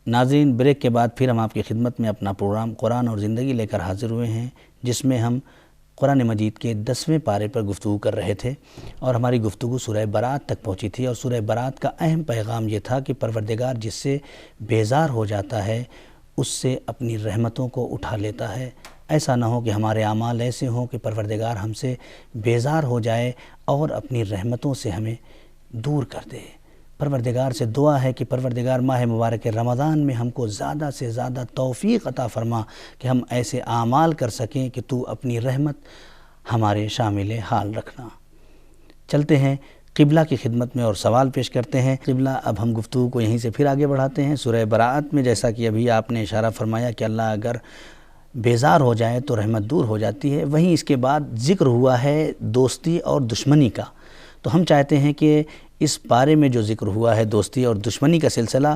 ناظرین، بریک کے بعد پھر ہم آپ کی خدمت میں اپنا پروگرام قرآن اور زندگی لے کر حاضر ہوئے ہیں، جس میں ہم قرآن مجید کے 10ویں پارے پر گفتگو کر رہے تھے، اور ہماری گفتگو سورہ برات تک پہنچی تھی، اور سورہ برات کا اہم پیغام یہ تھا کہ پروردگار جس سے بیزار ہو جاتا ہے اس سے اپنی رحمتوں کو اٹھا لیتا ہے۔ ایسا نہ ہو کہ ہمارے اعمال ایسے ہوں کہ پروردگار ہم سے بیزار ہو جائے اور اپنی رحمتوں سے ہمیں دور کر دے۔ پروردگار سے دعا ہے کہ پروردگار ماہ مبارک رمضان میں ہم کو زیادہ سے زیادہ توفیق عطا فرما کہ ہم ایسے اعمال کر سکیں کہ تو اپنی رحمت ہمارے شامل حال رکھنا۔ چلتے ہیں قبلہ کی خدمت میں اور سوال پیش کرتے ہیں۔ قبلہ، اب ہم گفتگو کو یہیں سے پھر آگے بڑھاتے ہیں۔ سورہ براءت میں جیسا کہ ابھی آپ نے اشارہ فرمایا کہ اللہ اگر بیزار ہو جائے تو رحمت دور ہو جاتی ہے، وہیں اس کے بعد ذکر ہوا ہے دوستی اور دشمنی کا، تو ہم چاہتے ہیں کہ اس بارے میں جو ذکر ہوا ہے دوستی اور دشمنی کا سلسلہ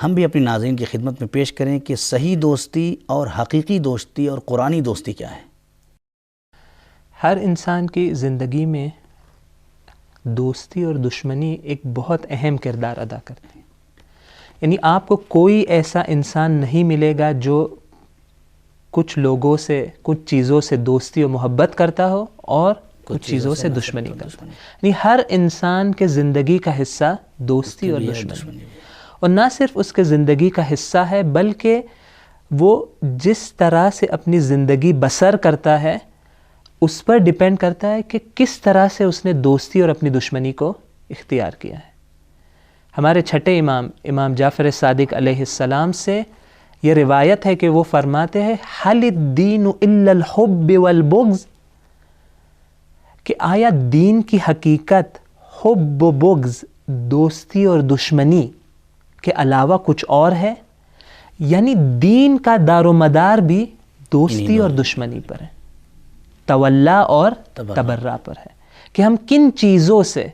ہم بھی اپنی ناظرین کی خدمت میں پیش کریں کہ صحیح دوستی اور حقیقی دوستی اور قرآنی دوستی کیا ہے۔ ہر انسان کی زندگی میں دوستی اور دشمنی ایک بہت اہم کردار ادا کرتی ہے۔ یعنی آپ کو کوئی ایسا انسان نہیں ملے گا جو کچھ لوگوں سے، کچھ چیزوں سے دوستی و محبت کرتا ہو اور کچھ چیزوں سے دشمنی کرتا ہے۔ یعنی ہر انسان کے زندگی کا حصہ دوستی اور دشمنی، اور نہ صرف اس کے زندگی کا حصہ ہے بلکہ وہ جس طرح سے اپنی زندگی بسر کرتا ہے اس پر ڈیپینڈ کرتا ہے کہ کس طرح سے اس نے دوستی اور اپنی دشمنی کو اختیار کیا ہے۔ ہمارے چھٹے امام جعفر صادق علیہ السلام سے یہ روایت ہے کہ وہ فرماتے ہیں حل الدین الا الحب والبغض، کہ آیا دین کی حقیقت حب و بغض، دوستی اور دشمنی کے علاوہ کچھ اور ہے؟ یعنی دین کا دار و مدار بھی دوستی اور دشمنی پر ہے، تولا اور تبرہ پر ہے، کہ ہم کن چیزوں سے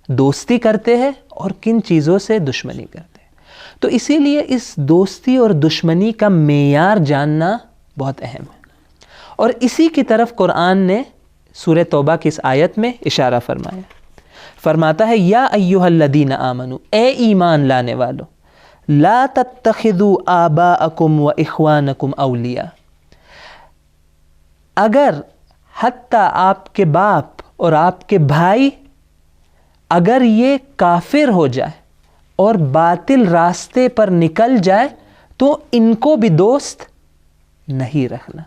دوستی کرتے ہیں اور کن چیزوں سے دشمنی کرتے ہیں۔ تو اسی لیے اس دوستی اور دشمنی کا معیار جاننا بہت اہم ہے، اور اسی کی طرف قرآن نے سورہ توبہ کی اس آیت میں اشارہ فرمایا۔ فرماتا ہے یا ایھا الذین آمنوا، اے ایمان لانے والو، لا تتخذوا آباءکم و اخوانکم اولیاء، اگر حتیٰ آپ کے باپ اور آپ کے بھائی اگر یہ کافر ہو جائے اور باطل راستے پر نکل جائے تو ان کو بھی دوست نہیں رکھنا۔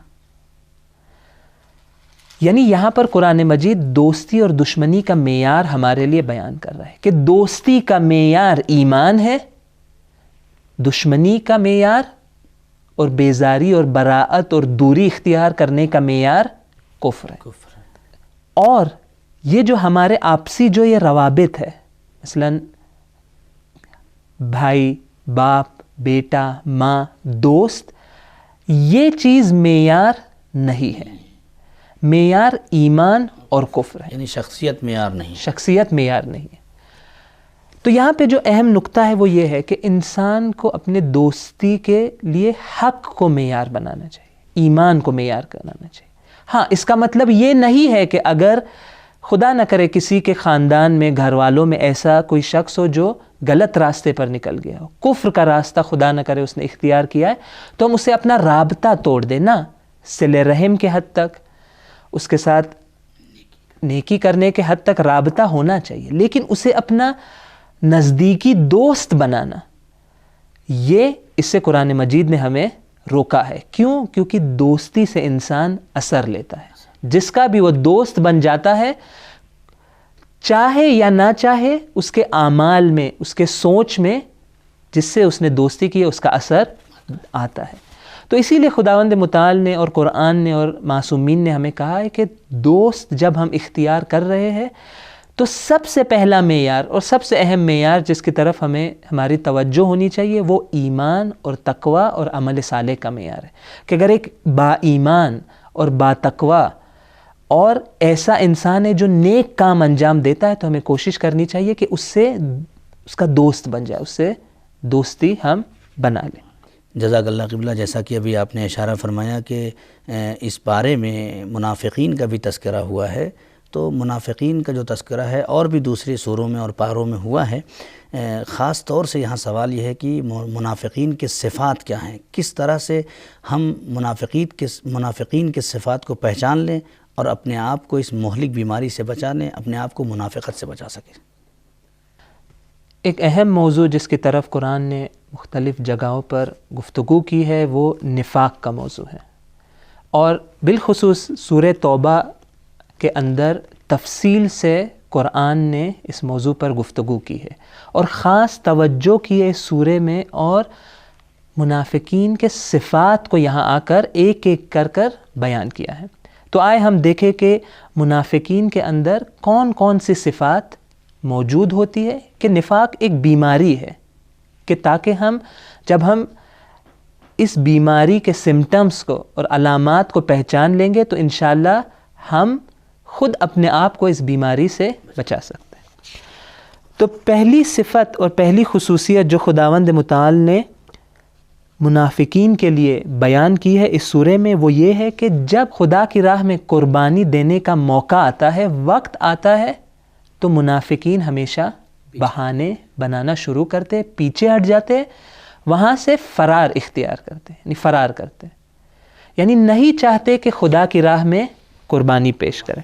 یعنی یہاں پر قرآن مجید دوستی اور دشمنی کا معیار ہمارے لیے بیان کر رہا ہے کہ دوستی کا معیار ایمان ہے، دشمنی کا معیار اور بیزاری اور براءت اور دوری اختیار کرنے کا معیار کفر ہے۔ اور یہ جو ہمارے آپسی جو یہ روابط ہے، مثلا بھائی، باپ، بیٹا، ماں، دوست، یہ چیز معیار نہیں ہے، معیار ایمان اور کفر ہے، یعنی شخصیت معیار نہیں، شخصیت معیار نہیں ہے۔ تو یہاں پہ جو اہم نقطہ ہے وہ یہ ہے کہ انسان کو اپنے دوستی کے لیے حق کو معیار بنانا چاہیے، ایمان کو معیار بنانا چاہیے۔ ہاں، اس کا مطلب یہ نہیں ہے کہ اگر خدا نہ کرے کسی کے خاندان میں، گھر والوں میں ایسا کوئی شخص ہو جو غلط راستے پر نکل گیا ہو، کفر کا راستہ خدا نہ کرے اس نے اختیار کیا ہے، تو ہم اسے اپنا رابطہ توڑ دیں نا، صلہ رحم کے حد تک، اس کے ساتھ نیکی کرنے کے حد تک رابطہ ہونا چاہیے، لیکن اسے اپنا نزدیکی دوست بنانا، یہ اس سے قرآن مجید نے ہمیں روکا ہے۔ کیوں؟ کیونکہ دوستی سے انسان اثر لیتا ہے، جس کا بھی وہ دوست بن جاتا ہے، چاہے یا نہ چاہے اس کے اعمال میں، اس کے سوچ میں جس سے اس نے دوستی کی اس کا اثر آتا ہے۔ تو اسی لیے خداوند متعال نے اور قرآن نے اور معصومین نے ہمیں کہا ہے کہ دوست جب ہم اختیار کر رہے ہیں تو سب سے پہلا معیار اور سب سے اہم معیار جس کی طرف ہمیں ہماری توجہ ہونی چاہیے وہ ایمان اور تقوی اور عمل صالح کا معیار ہے، کہ اگر ایک با ایمان اور با تقوی اور ایسا انسان ہے جو نیک کام انجام دیتا ہے تو ہمیں کوشش کرنی چاہیے کہ اس سے اس کا دوست بن جائے، اس سے دوستی ہم بنا لیں۔ جزاک اللہ قبلہ، جیسا کہ ابھی آپ نے اشارہ فرمایا کہ اس بارے میں منافقین کا بھی تذکرہ ہوا ہے، تو منافقین کا جو تذکرہ ہے اور بھی دوسری سوروں میں اور پاروں میں ہوا ہے، خاص طور سے یہاں سوال یہ ہے کہ منافقین کے صفات کیا ہیں، کس طرح سے ہم منافقین کے صفات کو پہچان لیں اور اپنے آپ کو اس مہلک بیماری سے بچا لیں، اپنے آپ کو منافقت سے بچا سکیں۔ ایک اہم موضوع جس کی طرف قرآن نے مختلف جگہوں پر گفتگو کی ہے وہ نفاق کا موضوع ہے، اور بالخصوص سورہ توبہ کے اندر تفصیل سے قرآن نے اس موضوع پر گفتگو کی ہے، اور خاص توجہ کی ہے اس سورے میں، اور منافقین کے صفات کو یہاں آ کر ایک ایک کر بیان کیا ہے۔ تو آئے ہم دیکھیں کہ منافقین کے اندر کون کون سی صفات موجود ہوتی ہے، کہ نفاق ایک بیماری ہے، کہ تاکہ جب ہم اس بیماری کے سمٹمز کو اور علامات کو پہچان لیں گے تو انشاءاللہ ہم خود اپنے آپ کو اس بیماری سے بچا سکتے ہیں۔ تو پہلی صفت اور پہلی خصوصیت جو خداوند متعال نے منافقین کے لیے بیان کی ہے اس سورے میں، وہ یہ ہے کہ جب خدا کی راہ میں قربانی دینے کا موقع آتا ہے، وقت آتا ہے، تو منافقین ہمیشہ بہانے بنانا شروع کرتے، پیچھے ہٹ جاتے، وہاں سے فرار اختیار کرتے، یعنی نہیں چاہتے کہ خدا کی راہ میں قربانی پیش کریں۔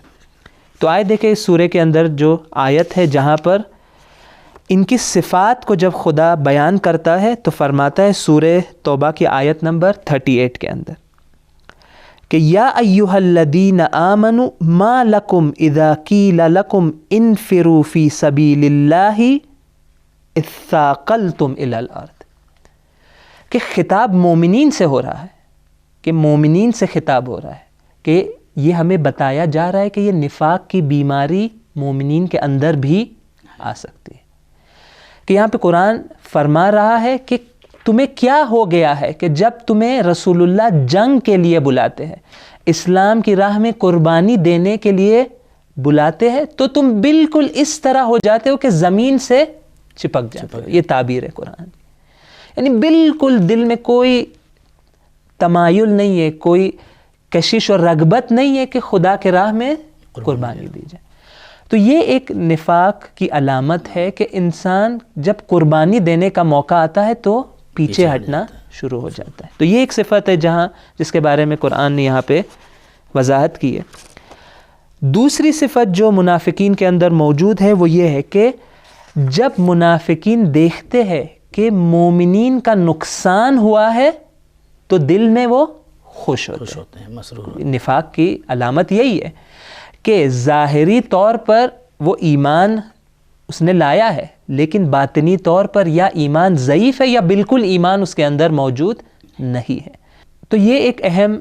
تو آئے دیکھیں اس سورے کے اندر جو آیت ہے جہاں پر ان کی صفات کو جب خدا بیان کرتا ہے تو فرماتا ہے سورہ توبہ کی آیت نمبر 38 کے اندر کہ یا ایھا الذین آمنوا ما لکم اذا قیل لکم انفروا فی سبیل اللہ اثاقلتم الی الارض، کہ خطاب مومنین سے ہو رہا ہے، کہ مومنین سے خطاب ہو رہا ہے، کہ یہ ہمیں بتایا جا رہا ہے کہ یہ نفاق کی بیماری مومنین کے اندر بھی آ سکتی ہے، کہ یہاں پہ قرآن فرما رہا ہے کہ تمہیں کیا ہو گیا ہے کہ جب تمہیں رسول اللہ جنگ کے لیے بلاتے ہیں، اسلام کی راہ میں قربانی دینے کے لیے بلاتے ہیں، تو تم بالکل اس طرح ہو جاتے ہو کہ زمین سے چپک جاتے ہو۔ یہ تعبیر ہے قرآن، یعنی بالکل دل میں کوئی تمایل نہیں ہے، کوئی کشش اور رغبت نہیں ہے کہ خدا کے راہ میں قربانی دی جائے۔ تو یہ ایک نفاق کی علامت ہے کہ انسان جب قربانی دینے کا موقع آتا ہے تو پیچھے ہٹنا شروع ہو جاتا ہے۔ تو یہ ایک صفت ہے جس کے بارے میں قرآن نے یہاں پہ وضاحت کی ہے۔ دوسری صفت جو منافقین کے اندر موجود ہے وہ یہ ہے کہ جب منافقین دیکھتے ہیں کہ مومنین کا نقصان ہوا ہے تو دل میں وہ خوش ہوتے ہیں، مسرور۔ نفاق کی علامت یہی ہے کہ ظاہری طور پر وہ ایمان اس نے لایا ہے، لیکن باطنی طور پر یا ایمان ضعیف ہے یا بالکل ایمان اس کے اندر موجود نہیں ہے۔ تو یہ ایک اہم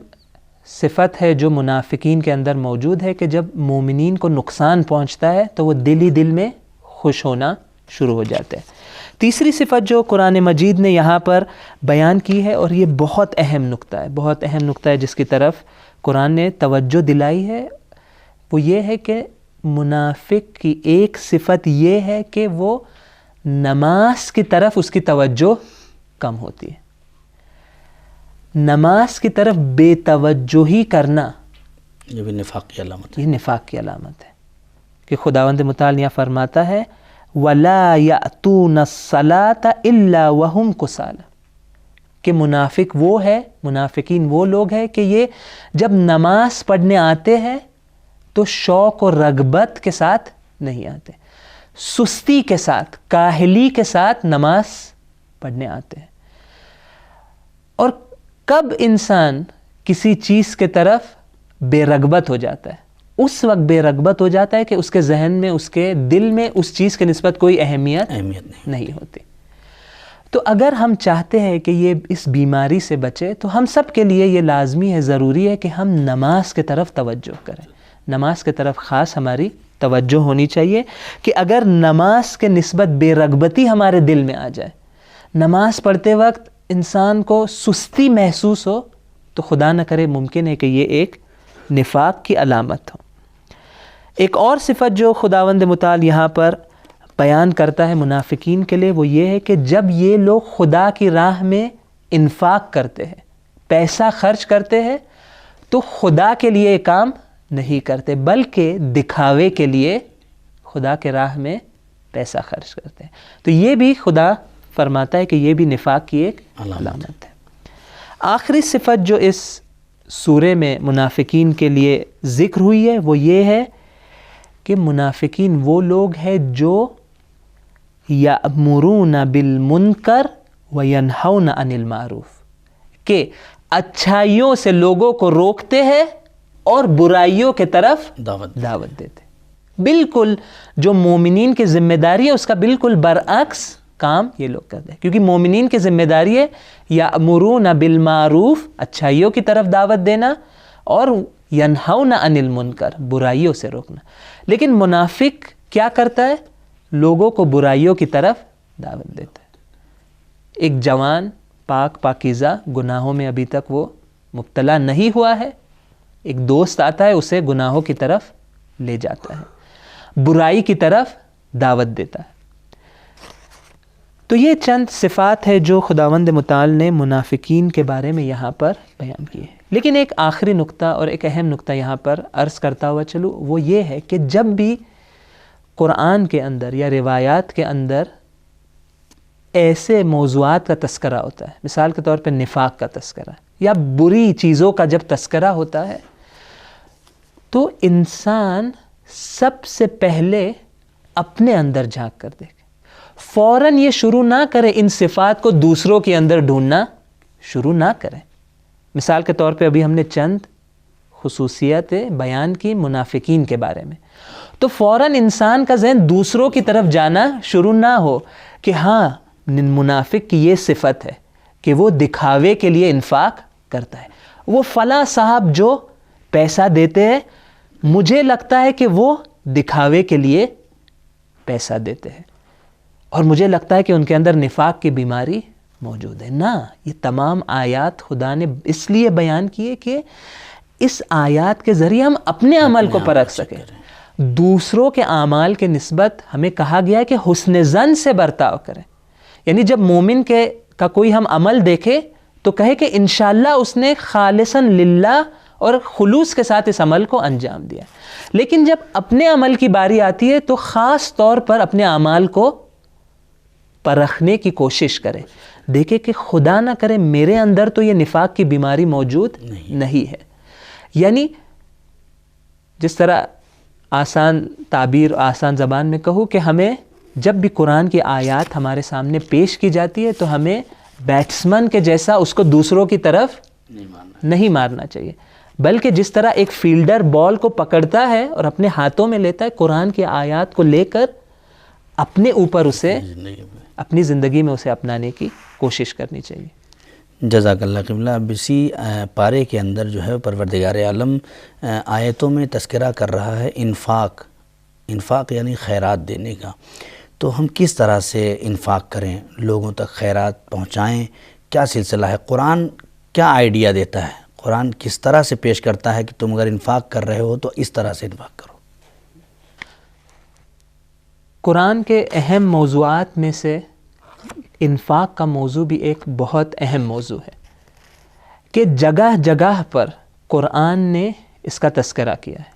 صفت ہے جو منافقین کے اندر موجود ہے کہ جب مومنین کو نقصان پہنچتا ہے تو وہ دل ہی دل میں خوش ہونا شروع ہو جاتا ہے۔ تیسری صفت جو قرآن مجید نے یہاں پر بیان کی ہے، اور یہ بہت اہم نقطہ ہے جس کی طرف قرآن نے توجہ دلائی ہے، وہ یہ ہے کہ منافق کی ایک صفت یہ ہے کہ وہ نماز کی طرف اس کی توجہ کم ہوتی ہے۔ نماز کی طرف بے توجہی کرنا یہ بھی نفاق کی علامت ہے، یہ نفاق کی علامت ہے، کہ خداوند متعال یہاں فرماتا ہے وَلَا يَأْتُونَ الصَّلَاةَ إِلَّا وَهُمْ كُسَالَىٰ، کہ منافقین وہ لوگ ہیں کہ یہ جب نماز پڑھنے آتے ہیں تو شوق اور رغبت کے ساتھ نہیں آتے، سستی کے ساتھ، کاہلی کے ساتھ نماز پڑھنے آتے ہیں۔ اور کب انسان کسی چیز کے طرف بے رغبت ہو جاتا ہے؟ اس وقت بے رغبت ہو جاتا ہے کہ اس کے ذہن میں، اس کے دل میں اس چیز کے نسبت کوئی اہمیت نہیں ہوتی۔ تو اگر ہم چاہتے ہیں کہ یہ اس بیماری سے بچے تو ہم سب کے لیے یہ لازمی ہے، ضروری ہے کہ ہم نماز کی طرف توجہ کریں، نماز کی طرف خاص ہماری توجہ ہونی چاہیے، کہ اگر نماز کے نسبت بے رغبتی ہمارے دل میں آ جائے، نماز پڑھتے وقت انسان کو سستی محسوس ہو، تو خدا نہ کرے ممکن ہے کہ یہ ایک نفاق کی علامت ہو۔ ایک اور صفت جو خداوند متعال یہاں پر بیان کرتا ہے منافقین کے لیے وہ یہ ہے کہ جب یہ لوگ خدا کی راہ میں انفاق کرتے ہیں، پیسہ خرچ کرتے ہیں، تو خدا کے لیے یہ کام نہیں کرتے بلکہ دکھاوے کے لیے خدا کے راہ میں پیسہ خرچ کرتے ہیں. تو یہ بھی خدا فرماتا ہے کہ یہ بھی نفاق کی ایک علامت ہے. آخری صفت جو اس سورے میں منافقین کے لیے ذکر ہوئی ہے وہ یہ ہے کہ منافقین وہ لوگ ہیں جو یأمرون بالمنکر وینہون عن المعروف، کہ اچھائیوں سے لوگوں کو روکتے ہیں اور برائیوں کے طرف دعوت دیتے ہیں. بالکل جو مومنین کی ذمہ داری ہے اس کا بالکل برعکس کام یہ لوگ کرتے ہیں، کیونکہ مومنین کی ذمہ داری ہے یأمرون بالمعروف، اچھائیوں کی طرف دعوت دینا، اور ینہون عن المنکر، برائیوں سے روکنا. لیکن منافق کیا کرتا ہے؟ لوگوں کو برائیوں کی طرف دعوت دیتا ہے. ایک جوان پاکیزہ گناہوں میں ابھی تک وہ مبتلا نہیں ہوا ہے، ایک دوست آتا ہے اسے گناہوں کی طرف لے جاتا ہے، برائی کی طرف دعوت دیتا ہے. تو یہ چند صفات ہے جو خداوند متعال نے منافقین کے بارے میں یہاں پر بیان کی ہے. لیکن ایک آخری نقطہ اور ایک اہم نقطہ یہاں پر عرض کرتا ہوا چلو، وہ یہ ہے کہ جب بھی قرآن کے اندر یا روایات کے اندر ایسے موضوعات کا تذکرہ ہوتا ہے، مثال کے طور پہ نفاق کا تذکرہ یا بری چیزوں کا جب تذکرہ ہوتا ہے، تو انسان سب سے پہلے اپنے اندر جھانک کر دیکھے، فوراً یہ شروع نہ کرے ان صفات کو دوسروں کے اندر ڈھونڈنا شروع نہ کرے. مثال کے طور پہ ابھی ہم نے چند خصوصیتیں بیان کی منافقین کے بارے میں، تو فوراً انسان کا ذہن دوسروں کی طرف جانا شروع نہ ہو کہ ہاں منافق کی یہ صفت ہے کہ وہ دکھاوے کے لیے انفاق کرتا ہے. وہ فلاں صاحب جو پیسہ دیتے ہیں، مجھے لگتا ہے کہ وہ دکھاوے کے لیے پیسہ دیتے ہیں، اور مجھے لگتا ہے کہ ان کے اندر نفاق کی بیماری موجود ہے. نہ، یہ تمام آیات خدا نے اس لیے بیان کیے کہ اس آیات کے ذریعے ہم اپنے عمل کو پرکھ سکیں. دوسروں کے اعمال کے نسبت ہمیں کہا گیا ہے کہ حسن ظن سے برتاؤ کریں. یعنی جب مومن کا کوئی ہم عمل دیکھے تو کہے کہ انشاءاللہ اس نے خالصاً للہ اور خلوص کے ساتھ اس عمل کو انجام دیا. لیکن جب اپنے عمل کی باری آتی ہے تو خاص طور پر اپنے اعمال کو پرکھنے کی کوشش کرے، دیکھے کہ خدا نہ کرے میرے اندر تو یہ نفاق کی بیماری موجود نہیں ہے. یعنی جس طرح آسان تعبیر، آسان زبان میں کہوں کہ ہمیں جب بھی قرآن کی آیات ہمارے سامنے پیش کی جاتی ہے تو ہمیں بیٹسمن کے جیسا اس کو دوسروں کی طرف نہیں مارنا چاہیے، بلکہ جس طرح ایک فیلڈر بال کو پکڑتا ہے اور اپنے ہاتھوں میں لیتا ہے، قرآن کی آیات کو لے کر اپنے اوپر اسے، اپنی زندگی میں اسے اپنانے کی کوشش کرنی چاہیے. جزاک اللہ قبلہ. اب اسی پارے کے اندر جو ہے پروردگار عالم آیتوں میں تذکرہ کر رہا ہے انفاق یعنی خیرات دینے کا. تو ہم کس طرح سے انفاق کریں، لوگوں تک خیرات پہنچائیں، کیا سلسلہ ہے؟ قرآن کیا آئیڈیا دیتا ہے؟ قرآن کس طرح سے پیش کرتا ہے کہ تم اگر انفاق کر رہے ہو تو اس طرح سے انفاق کرو؟ قرآن کے اہم موضوعات میں سے انفاق کا موضوع بھی ایک بہت اہم موضوع ہے کہ جگہ جگہ پر قرآن نے اس کا تذکرہ کیا ہے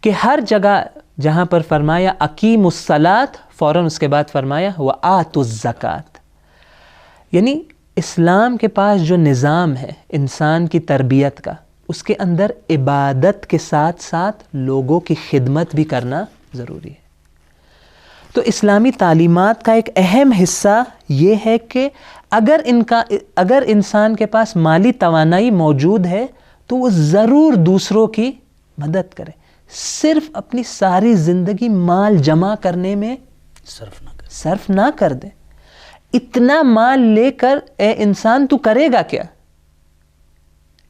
کہ ہر جگہ جہاں پر فرمایا اقیموا الصلاۃ، فوراً اس کے بعد فرمایا وآتوا الزکوٰۃ. یعنی اسلام کے پاس جو نظام ہے انسان کی تربیت کا، اس کے اندر عبادت کے ساتھ ساتھ لوگوں کی خدمت بھی کرنا ضروری ہے. تو اسلامی تعلیمات کا ایک اہم حصہ یہ ہے کہ اگر انسان کے پاس مالی توانائی موجود ہے تو وہ ضرور دوسروں کی مدد کرے. صرف اپنی ساری زندگی مال جمع کرنے میں صرف نہ کر دے. اتنا مال لے کر اے انسان تو کرے گا کیا؟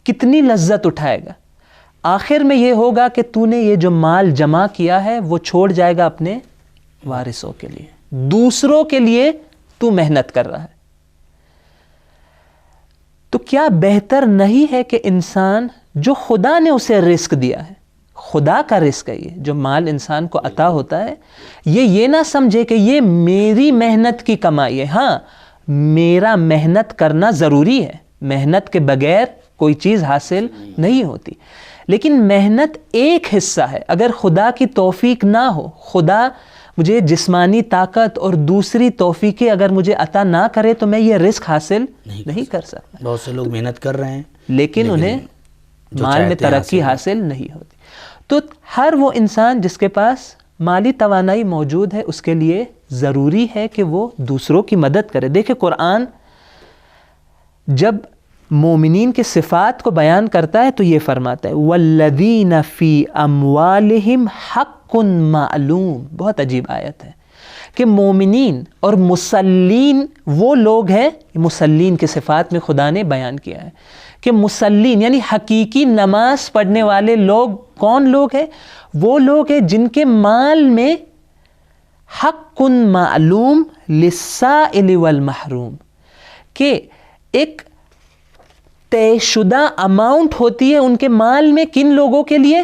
کتنی لذت اٹھائے گا؟ آخر میں یہ ہوگا کہ تو نے یہ جو مال جمع کیا ہے وہ چھوڑ جائے گا اپنے وارثوں کے لیے، دوسروں کے لیے تو محنت کر رہا ہے. تو کیا بہتر نہیں ہے کہ انسان جو خدا نے اسے رزق دیا ہے، خدا کا رزق ہے، یہ جو مال انسان کو عطا ہوتا ہے یہ نہ سمجھے کہ یہ میری محنت کی کمائی ہے. ہاں میرا محنت کرنا ضروری ہے، محنت کے بغیر کوئی چیز حاصل نہیں ہوتی، لیکن محنت ایک حصہ ہے. اگر خدا کی توفیق نہ ہو، خدا مجھے جسمانی طاقت اور دوسری توفیقیں اگر مجھے عطا نہ کرے تو میں یہ رزق حاصل نہیں کر سکتا. بہت سے لوگ محنت کر رہے ہیں لیکن انہیں مال میں ترقی حاصل نہیں ہوتی. تو ہر وہ انسان جس کے پاس مالی توانائی موجود ہے اس کے لیے ضروری ہے کہ وہ دوسروں کی مدد کرے. دیکھیں قرآن جب مومنین کے صفات کو بیان کرتا ہے تو یہ فرماتا ہے وَالَّذِينَ فِي أَمْوَالِهِمْ حَقٌّ مَعْلُوم. بہت عجیب آیت ہے کہ مومنین اور مسلین وہ لوگ ہیں. مسلین کے صفات میں خدا نے بیان کیا ہے کہ مسلین یعنی حقیقی نماز پڑھنے والے لوگ کون لوگ ہیں؟ وہ لوگ ہیں جن کے مال میں حق معلوم للسائل والمحروم، کہ ایک طے شدہ اماؤنٹ ہوتی ہے ان کے مال میں. کن لوگوں کے لیے؟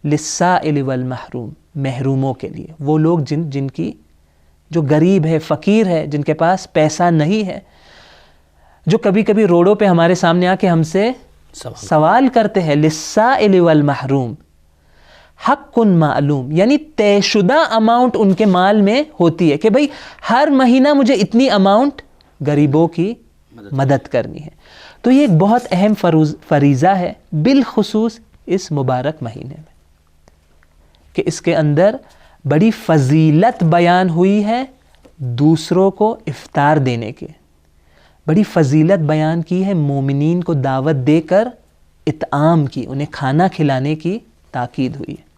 للسائل والمحروم، محروموں کے لیے. وہ لوگ جن کی جو غریب ہے، فقیر ہے، جن کے پاس پیسہ نہیں ہے، جو کبھی کبھی روڈوں پہ ہمارے سامنے آ کے ہم سے سوال کرتے ہیں. للسائل والمحروم حق معلوم، یعنی طے شدہ اماؤنٹ ان کے مال میں ہوتی ہے کہ بھئی ہر مہینہ مجھے اتنی اماؤنٹ غریبوں کی مدد کرنی ہے. تو یہ ایک بہت اہم فریضہ ہے بالخصوص اس مبارک مہینے میں، کہ اس کے اندر بڑی فضیلت بیان ہوئی ہے دوسروں کو افطار دینے کے. بڑی فضیلت بیان کی ہے مومنین کو دعوت دے کر اطعام کی، انہیں کھانا کھلانے کی تاکید ہوئی ہے.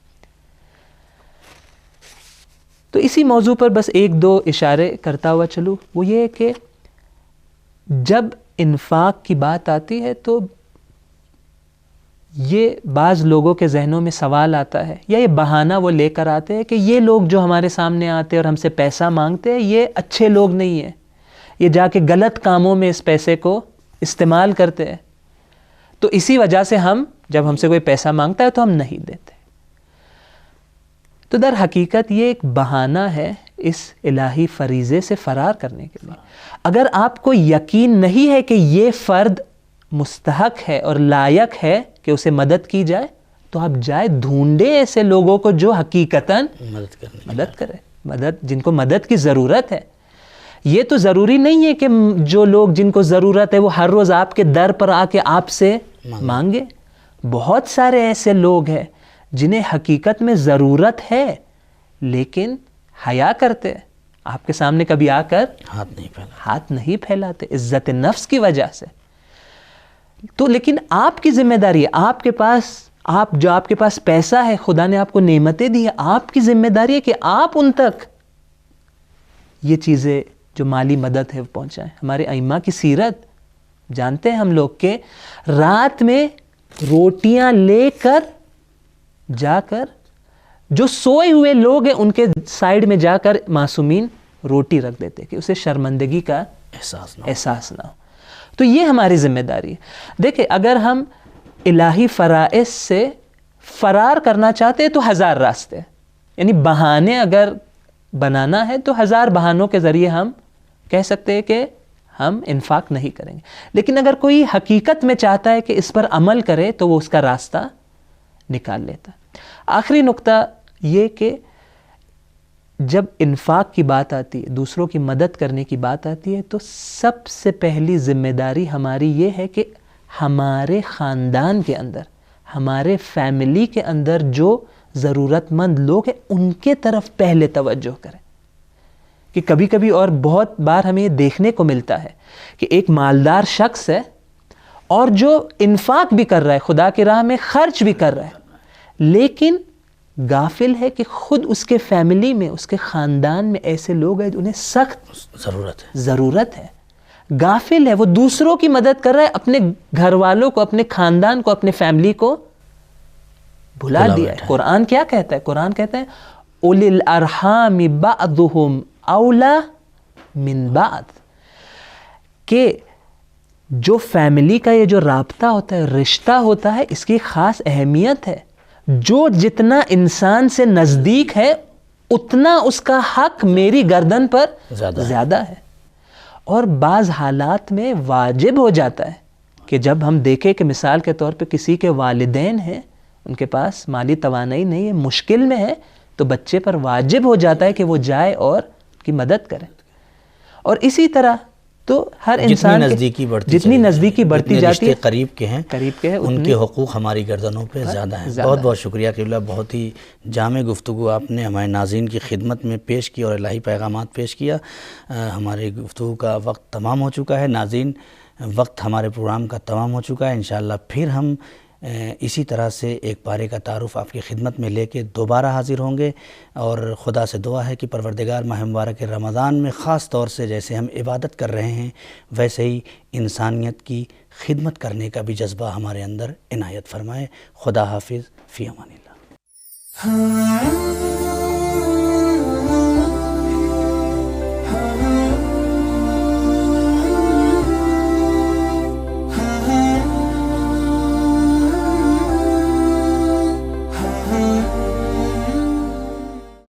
تو اسی موضوع پر بس ایک دو اشارے کرتا ہوا چلوں. وہ یہ کہ جب انفاق کی بات آتی ہے تو یہ بعض لوگوں کے ذہنوں میں سوال آتا ہے یا یہ بہانہ وہ لے کر آتے ہیں کہ یہ لوگ جو ہمارے سامنے آتے اور ہم سے پیسہ مانگتے ہیں یہ اچھے لوگ نہیں ہیں، یہ جا کے غلط کاموں میں اس پیسے کو استعمال کرتے ہیں، تو اسی وجہ سے جب ہم سے کوئی پیسہ مانگتا ہے تو ہم نہیں دیتے. تو در حقیقت یہ ایک بہانہ ہے اس الہی فریضے سے فرار کرنے کے لیے. اگر آپ کو یقین نہیں ہے کہ یہ فرد مستحق ہے اور لائق ہے کہ اسے مدد کی جائے تو آپ جائے ڈھونڈے ایسے لوگوں کو جو حقیقتاً مدد کرے، جن کو مدد کی ضرورت ہے. یہ تو ضروری نہیں ہے کہ جو لوگ جن کو ضرورت ہے وہ ہر روز آپ کے در پر آ کے آپ سے مانگے. بہت سارے ایسے لوگ ہیں جنہیں حقیقت میں ضرورت ہے لیکن حیا کرتے، آپ کے سامنے کبھی آ کر ہاتھ نہیں پھیلاتے عزت نفس کی وجہ سے. تو لیکن آپ کی ذمہ داری ہے، آپ کے پاس پیسہ ہے، خدا نے آپ کو نعمتیں دی ہیں، آپ کی ذمہ داری ہے کہ آپ ان تک یہ چیزیں جو مالی مدد ہے وہ پہنچائیں. ہمارے ائمہ کی سیرت جانتے ہیں ہم لوگ کہ رات میں روٹیاں لے کر جا کر جو سوئے ہوئے لوگ ہیں ان کے سائیڈ میں جا کر معصومین روٹی رکھ دیتے کہ اسے شرمندگی کا احساس نہ ہو. تو یہ ہماری ذمہ داری ہے. دیکھیں اگر ہم الہی فرائض سے فرار کرنا چاہتے ہیں تو 1000 راستے، یعنی بہانے اگر بنانا ہے تو 1000 بہانوں کے ذریعے ہم کہہ سکتے ہیں کہ ہم انفاق نہیں کریں گے. لیکن اگر کوئی حقیقت میں چاہتا ہے کہ اس پر عمل کرے تو وہ اس کا راستہ نکال لیتا. آخری نقطہ یہ کہ جب انفاق کی بات آتی ہے، دوسروں کی مدد کرنے کی بات آتی ہے تو سب سے پہلی ذمہ داری ہماری یہ ہے کہ ہمارے خاندان کے اندر، ہمارے فیملی کے اندر جو ضرورت مند لوگ ہیں ان کے طرف پہلے توجہ کریں. کہ کبھی کبھی اور بہت بار ہمیں یہ دیکھنے کو ملتا ہے کہ ایک مالدار شخص ہے اور جو انفاق بھی کر رہا ہے، خدا کی راہ میں خرچ بھی کر رہا ہے، لیکن غافل ہے کہ خود اس کے فیملی میں، اس کے خاندان میں ایسے لوگ ہیں جنہیں سخت ضرورت ہے. غافل ہے، وہ دوسروں کی مدد کر رہا ہے، اپنے گھر والوں کو، اپنے خاندان کو، اپنے فیملی کو بھلا دیا ہے. قرآن کیا کہتا ہے؟ قرآن کہتا ہے اولی الارحام بعضهم اولا من بعض، کہ جو فیملی کا یہ جو رابطہ ہوتا ہے، رشتہ ہوتا ہے، اس کی خاص اہمیت ہے. جو جتنا انسان سے نزدیک ہے اتنا اس کا حق میری گردن پر زیادہ ہے. اور بعض حالات میں واجب ہو جاتا ہے کہ جب ہم دیکھیں کہ مثال کے طور پہ کسی کے والدین ہیں، ان کے پاس مالی توانائی نہیں ہے، مشکل میں ہے، تو بچے پر واجب ہو جاتا ہے کہ وہ جائے اور کی مدد کرے. اور اسی طرح تو ہر انسان جتنی نزدیکی بڑھتی جاتی ہے، قریب کے ہیں ان کے حقوق ہماری گردنوں پہ زیادہ ہیں. بہت بہت شکریہ قبلہ، بہت ہی جامع گفتگو آپ نے ہمارے ناظرین کی خدمت میں پیش کی اور الہی پیغامات پیش کیا. ہماری گفتگو کا وقت تمام ہو چکا ہے. ناظرین، وقت ہمارے پروگرام کا تمام ہو چکا ہے. انشاءاللہ پھر ہم اسی طرح سے ایک پارے کا تعارف آپ کی خدمت میں لے کے دوبارہ حاضر ہوں گے. اور خدا سے دعا ہے کہ پروردگار ماہ مبارک رمضان میں خاص طور سے جیسے ہم عبادت کر رہے ہیں ویسے ہی انسانیت کی خدمت کرنے کا بھی جذبہ ہمارے اندر عنایت فرمائے. خدا حافظ، فی امان اللہ.